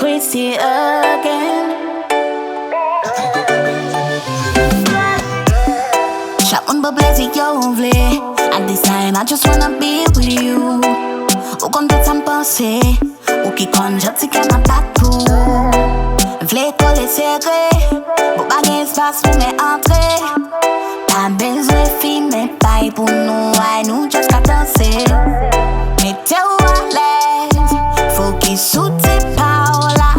Chrissy again. Shot one blazy yo vle. At this time I just wanna be with you. Ou kon tout sa m'pense, ou ki kon joti ke nan patou. Vle kole serre, pou bagay espas pou me entre. Pa bezwe fi me pay pou nou, ay nou just ka danse. Mete ou a l'aise, faut ki soute pa ou la.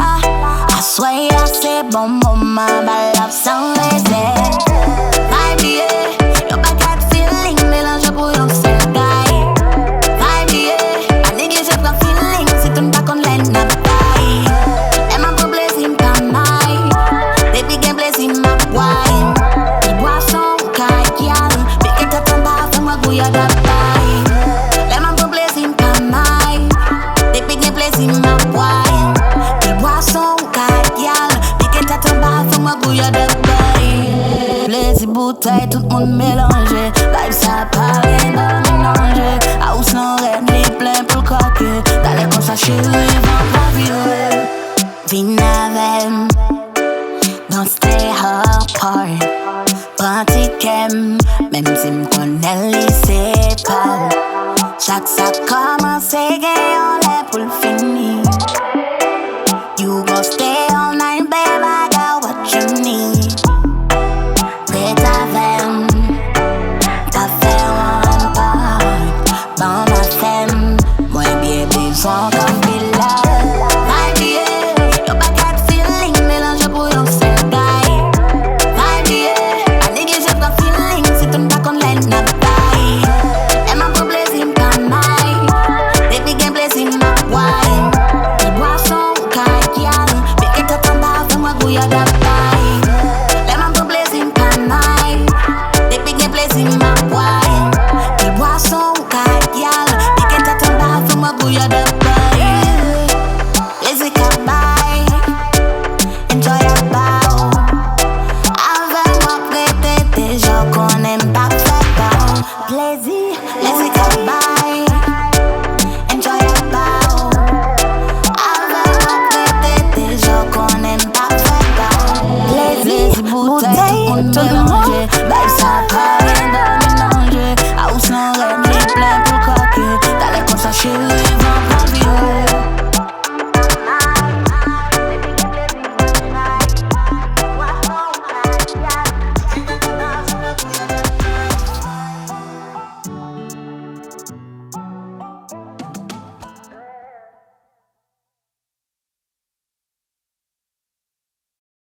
Assoya se bon moment, ba love sans réserve. Vibe yeah, yo bad feeling, mélange pou yon sel guy. Vibe yeah, a nigga je prend feeling, si tu n'pas kon len na bataille. Eman pou blessing pa may, baby gen blessing ma wine. Ti boisson ou kay gyal, beke tatan ba fè mwa gouya da bay. Eman pou blessing pa may, baby gen blessing ma wine. Ti boisson ou kay gyal, beke tatan ba fè mwa gouya da bay. Blessing bouteille, tout moun mélange, vibe sa pale nan mélange. House nan red, li plein pou l'koke, dale kon sa chérie, van pa vire.